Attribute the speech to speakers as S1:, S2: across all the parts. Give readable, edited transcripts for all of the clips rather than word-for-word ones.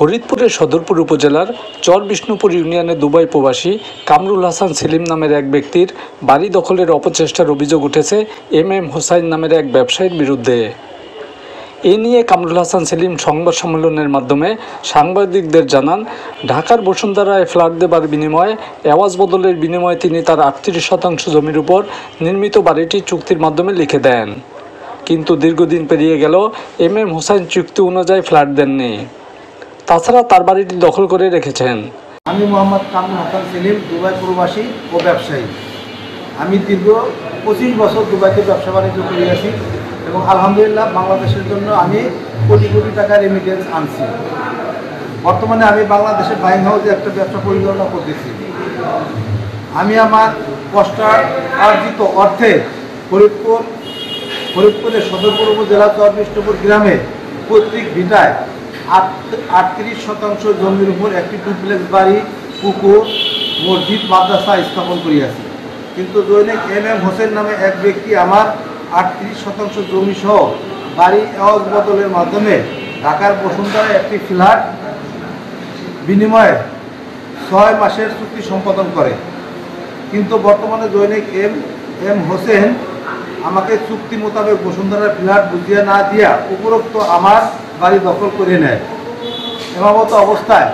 S1: ফরিদপুরের সদরপুর উপজেলার চরবিষ্ণুপুর ইউনিয়নের দুবাই প্রবাসী কামরুল হাসান সেলিম নামের এক ব্যক্তির বাড়ি দখলের অপচেষ্টার অভিযোগ উঠেছে এম হোসাইন নামের এক ব্যবসায়ীর বিরুদ্ধে। এ নিয়ে কামরুল হাসান সেলিম সংবাদ সম্মেলনের মাধ্যমে সাংবাদিকদের জানান, ঢাকার বসুন্ধরায় ফ্ল্যাট দেবার বিনিময়ে এওয়াজ বদলের বিনিময়ে তিনি তার 38% জমির উপর নির্মিত বাড়িটি চুক্তির মাধ্যমে লিখে দেন। কিন্তু দীর্ঘদিন পেরিয়ে গেল এম হোসাইন চুক্তি অনুযায়ী ফ্ল্যাট দেননি। তাছাড়া তার বাড়িটি দখল করে রেখেছেন।
S2: আমি মোহাম্মদ কামরুল হাসান সেলিম, দুবাই প্রবাসী ও ব্যবসায়ী। আমি দীর্ঘ 25 বছর দুবাইতে ব্যবসা বাণিজ্য করে আছি এবং আলহামদুলিল্লাহ বাংলাদেশের জন্য আমি কোটি কোটি টাকা রেমিটেন্স আনছি। বর্তমানে আমি বাংলাদেশের বাইং হাউসে একটা ব্যবসা পরিচালনা করতেছি। আমি আমার কষ্টার্জিত অর্থে ফরিদপুরের সদরপুর উপজেলা চরবিষ্ণুপুর গ্রামে পৈতৃক ভিটায় 38% জমির উপর একটি ডুপ্লেক্স বাড়ি, পুকুর, মসজিদ, মাদ্রাসা স্থাপন করিয়াছি। কিন্তু দৈনিক এম হোসেন নামে এক ব্যক্তি আমার 38% জমি সহ বাড়ি এওয়াজ বদলের মাধ্যমে ঢাকার বসুন্ধরায় একটি ফ্ল্যাট বিনিময়ে 6 মাসের চুক্তি সম্পাদন করে। কিন্তু বর্তমানে দৈনিক এম হোসেন আমাকে চুক্তি মোতাবেক বসুন্ধরার ফ্ল্যাট বুঝিয়ে না দিয়া উপরোক্ত আমার বাড়ি দখল করে নেয়। এমত অবস্থায়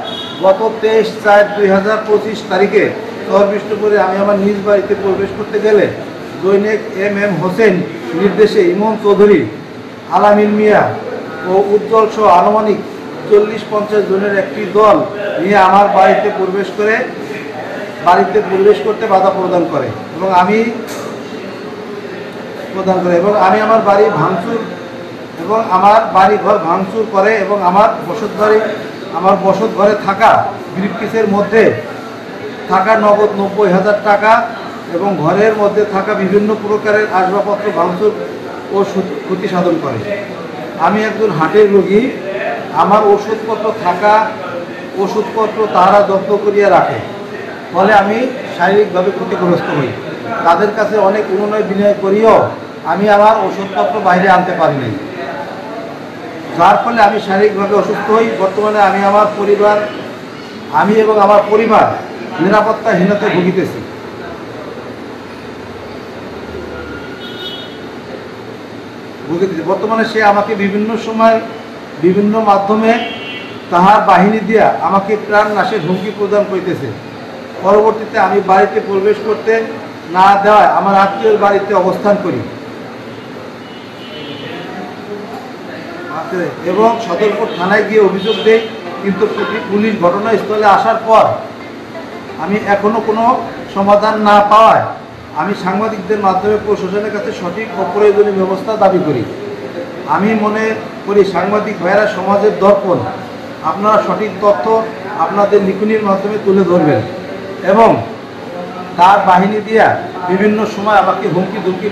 S2: গত 23/4/2025 তারিখে চরবিষ্ণুপুরে আমি আমার নিজ বাড়িতে প্রবেশ করতে গেলে দৈনিক এম হোসেন নির্দেশে ইমন চৌধুরী, আলামিন মিয়া ও উজ্জ্বল সহ আনুমানিক 40-50 জনের একটি দল নিয়ে আমার বাড়িতে প্রবেশ করতে বাধা প্রদান করে এবং আমি আমার বাড়ি ভাঙচুর এবং আমার বাড়ি ঘর ভাঙচুর করে এবং আমার বসত ঘরে থাকা ব্রিফকেসের মধ্যে থাকা নগদ 90,000 টাকা এবং ঘরের মধ্যে থাকা বিভিন্ন প্রকারের আসবাবপত্র ভাঙচুর ও ক্ষতি সাধন করে। আমি একজন হার্টের রোগী। আমার ওষুধপত্র তাহারা জব্দ করিয়া রাখে, ফলে আমি শারীরিকভাবে ক্ষতিগ্রস্ত হই। তাদের কাছে অনেক অনুনয় বিনয় করিও আমি আমার ওষুধপত্র বাইরে আনতে পারি নাই, যার ফলে আমি শারীরিকভাবে অসুস্থ হই। বর্তমানে আমি এবং আমার পরিবার নিরাপত্তাহীনতায় ভুগিতেছি। বর্তমানে সে আমাকে বিভিন্ন সময় বিভিন্ন মাধ্যমে তাহার বাহিনী দিয়া আমাকে প্রাণ নাশের হুমকি প্রদান করিতেছে। পরবর্তীতে আমি বাড়িতে প্রবেশ করতে না দেওয়ায় আমার আত্মীয়ের বাড়িতে অবস্থান করি এবং সদরপুর থানায় গিয়ে অভিযোগ দেই। কিন্তু পুলিশ ঘটনাস্থলে আসার পর আমি এখনো কোনো সমাধান না পাওয়ায় আমি সাংবাদিকদের মাধ্যমে প্রশাসনের কাছে সঠিক ও প্রয়োজনীয় ব্যবস্থা দাবি করি। আমি মনে করি সাংবাদিক ভাইয়েরা সমাজের দর্পণ, আপনারা সঠিক তথ্য আপনাদের লিখনির মাধ্যমে তুলে ধরবেন এবং তার বাহিনী দিয়া বিভিন্ন সময় আমাকে হুমকি ধুমকি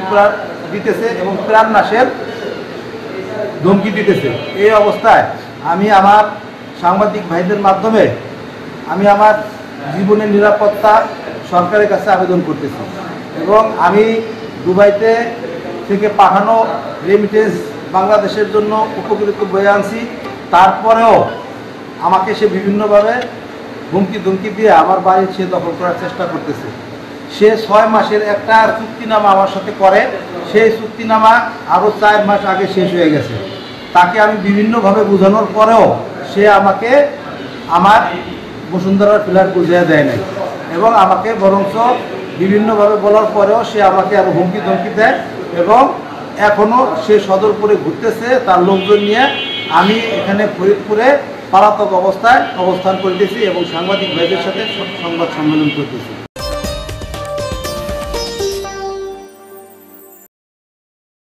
S2: দিতেছে এবং প্রাণ নাশের ধমকি দিতেছে। এই অবস্থায় আমি আমার সাংবাদিক ভাইদের মাধ্যমে আমি আমার জীবনের নিরাপত্তা সরকারের কাছে আবেদন করতেছি এবং আমি দুবাইতে থেকে পাঠানো রেমিটেন্স বাংলাদেশের জন্য উপকৃত বয়ে আনছি। তারপরেও আমাকে সে বিভিন্নভাবে হুমকি ধুমকি দিয়ে আমার বাড়ি সে দখল করার চেষ্টা করতেছে। সে 6 মাসের একটা চুক্তিনামা আমার সাথে করে, সেই চুক্তিনামা আরও 4 মাস আগে শেষ হয়ে গেছে। তাকে আমি বিভিন্নভাবে বোঝানোর পরেও সে আমাকে আমার বসুন্ধরার ফ্ল্যাট বুঝিয়ে দেয় নাই এবং আমাকে বরঞ্চ বিভিন্নভাবে বলার পরেও সে আমাকে আরও হুমকি ধমকি দেয় এবং এখনও সে সদরপুরে ঘুরতেছে তার লোকজন নিয়ে। আমি এখানে ফরিদপুরে পলাতক অবস্থায় অবস্থান করতেছি এবং সাংবাদিক ভাইদের সাথে সংবাদ সম্মেলন করতেছি।